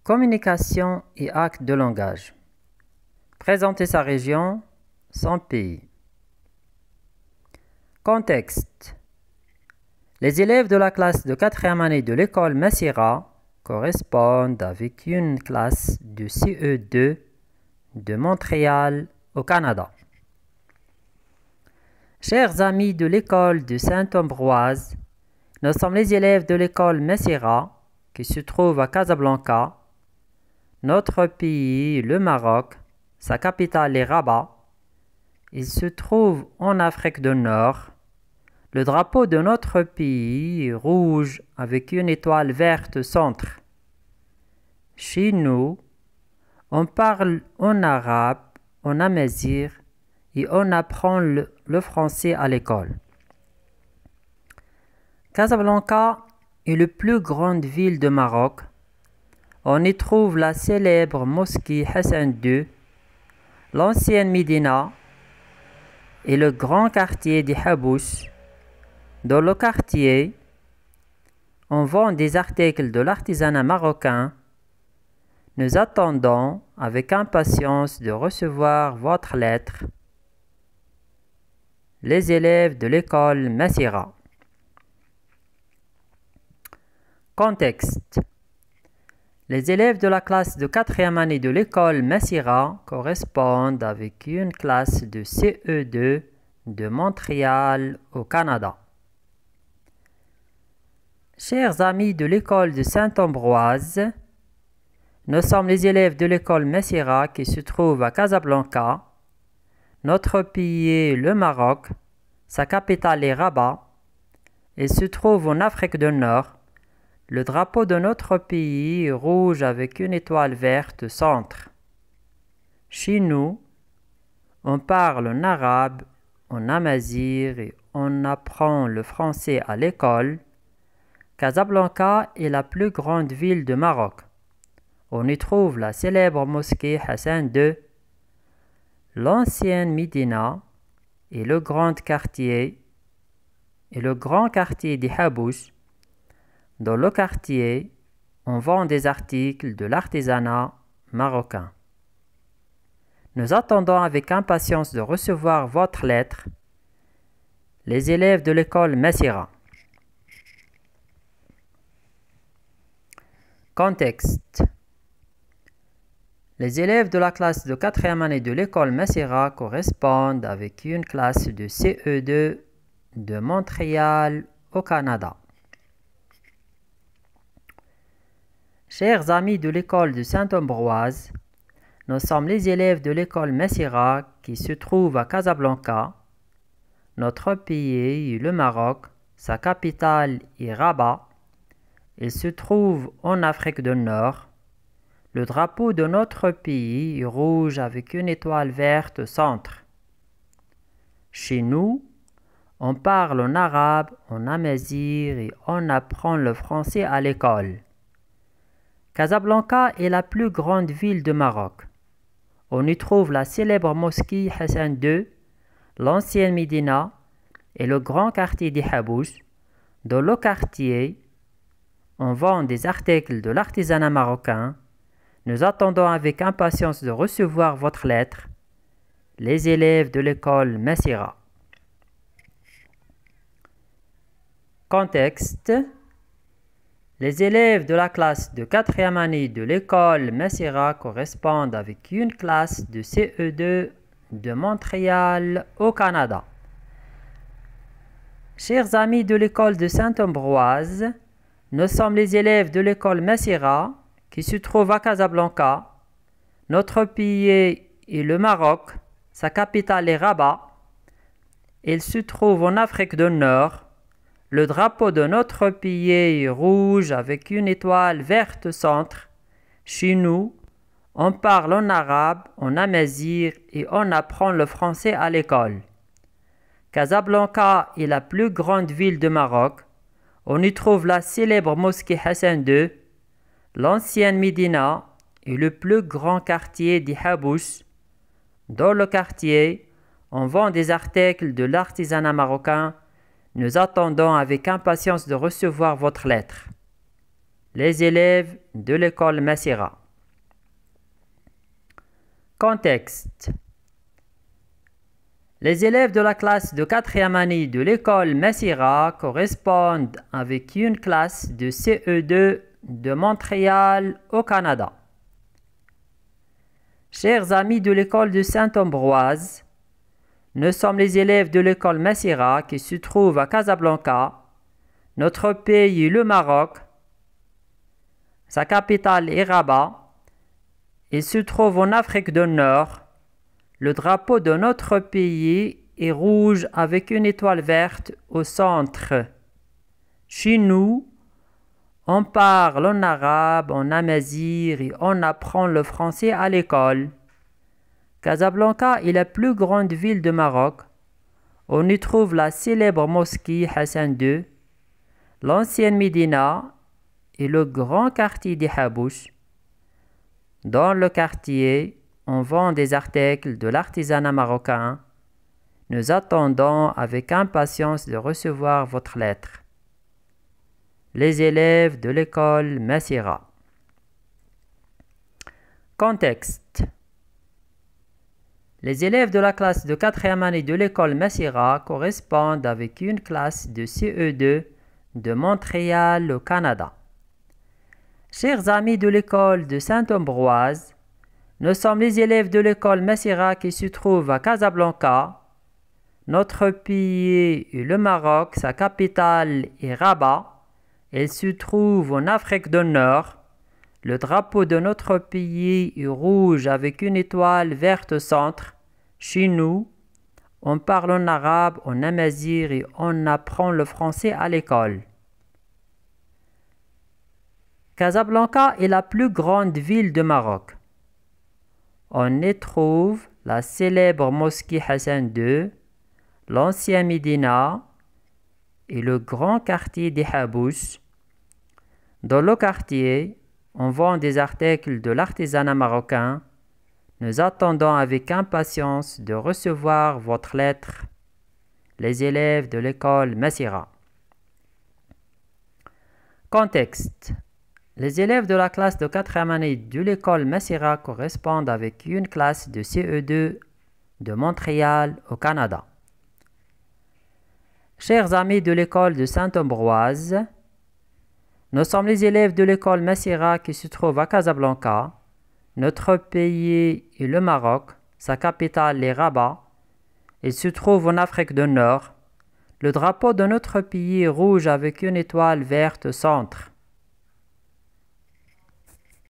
Communication et actes de langage. Présenter sa région, son pays. Contexte. Les élèves de la classe de 4e année de l'école Massira correspondent avec une classe de CE2 de Montréal au Canada. Chers amis de l'école de Saint-Ambroise, nous sommes les élèves de l'école Massira qui se trouve à Casablanca. Notre pays, le Maroc, sa capitale est Rabat. Il se trouve en Afrique du Nord. Le drapeau de notre pays est rouge avec une étoile verte au centre. Chez nous, on parle en arabe, en amazigh et on apprend le français à l'école. Casablanca est la plus grande ville du Maroc. On y trouve la célèbre mosquée Hassan II, l'ancienne Médina et le grand quartier des Habous. Dans le quartier, on vend des articles de l'artisanat marocain. Nous attendons avec impatience de recevoir votre lettre. Les élèves de l'école Massira. Contexte. Les élèves de la classe de 4e année de l'école Massira correspondent avec une classe de CE2 de Montréal au Canada. Chers amis de l'école de Saint-Ambroise, nous sommes les élèves de l'école Massira qui se trouve à Casablanca. Notre pays est le Maroc, sa capitale est Rabat. Il se trouve en Afrique du Nord. Le drapeau de notre pays est rouge avec une étoile verte au centre. Chez nous, on parle en arabe, en amazigh et on apprend le français à l'école. Casablanca est la plus grande ville du Maroc. On y trouve la célèbre mosquée Hassan II, l'ancienne Médina et le grand quartier des Habous. Dans le quartier, on vend des articles de l'artisanat marocain. Nous attendons avec impatience de recevoir votre lettre. Les élèves de l'école Massira. Contexte. Les élèves de la classe de 4e année de l'école Massira correspondent avec une classe de CE2 de Montréal au Canada. Chers amis de l'école de Saint-Ambroise, nous sommes les élèves de l'école Massira qui se trouve à Casablanca. Notre pays est le Maroc, sa capitale est Rabat. Il se trouve en Afrique du Nord. Le drapeau de notre pays est rouge avec une étoile verte au centre. Chez nous, on parle en arabe, en amazigh et on apprend le français à l'école. Casablanca est la plus grande ville du Maroc. On y trouve la célèbre mosquée Hassan II, l'ancienne Médina et le grand quartier des Habous. Dans le quartier, on vend des articles de l'artisanat marocain. Nous attendons avec impatience de recevoir votre lettre. Les élèves de l'école Massira. Contexte. Les élèves de la classe de 4e année de l'école Massira correspondent avec une classe de CE2 de Montréal au Canada. Chers amis de l'école de Saint-Ambroise, nous sommes les élèves de l'école Massira qui se trouve à Casablanca. Notre pays est le Maroc, sa capitale est Rabat. Il se trouve en Afrique du Nord. Le drapeau de notre pays est rouge avec une étoile verte au centre. Chez nous, on parle en arabe, en amazigh et on apprend le français à l'école. Casablanca est la plus grande ville du Maroc. On y trouve la célèbre mosquée Hassan II, l'ancienne Médina et le plus grand quartier des Habous. Dans le quartier, on vend des articles de l'artisanat marocain. Nous attendons avec impatience de recevoir votre lettre. Les élèves de l'école Massira. Contexte. Les élèves de la classe de 4e année de l'école Messira correspondent avec une classe de CE2 de Montréal au Canada. Chers amis de l'école de Saint-Ambroise, nous sommes les élèves de l'école Messira qui se trouve à Casablanca. Notre pays, le Maroc, sa capitale est Rabat. Il se trouve en Afrique du Nord. Le drapeau de notre pays est rouge avec une étoile verte au centre. Chez nous, on parle en arabe, en amazigh et on apprend le français à l'école. Casablanca est la plus grande ville du Maroc. On y trouve la célèbre mosquée Hassan II, l'ancienne Médina et le grand quartier des Habouches. Dans le quartier, on vend des articles de l'artisanat marocain. Nous attendons avec impatience de recevoir votre lettre. Les élèves de l'école Messira. Contexte. Les élèves de la classe de 4e année de l'école Messira correspondent avec une classe de CE2 de Montréal au Canada. Chers amis de l'école de Saint-Ambroise, nous sommes les élèves de l'école Messira qui se trouve à Casablanca. Notre pays est le Maroc, sa capitale est Rabat. Elle se trouve en Afrique du Nord. Le drapeau de notre pays est rouge avec une étoile verte au centre. Chez nous, on parle en arabe, en amazigh et on apprend le français à l'école. Casablanca est la plus grande ville du Maroc. On y trouve la célèbre mosquée Hassan II, l'ancien Médina et le grand quartier des Habouches. Dans le quartier, on vend des articles de l'artisanat marocain. Nous attendons avec impatience de recevoir votre lettre. Les élèves de l'école Messira. Contexte. Les élèves de la classe de 4e année de l'école Messira correspondent avec une classe de CE2 de Montréal au Canada. Chers amis de l'école de Saint-Ambroise, nous sommes les élèves de l'école Messira qui se trouve à Casablanca. Notre pays est le Maroc, sa capitale est Rabat. Il se trouve en Afrique du Nord. Le drapeau de notre pays est rouge avec une étoile verte au centre.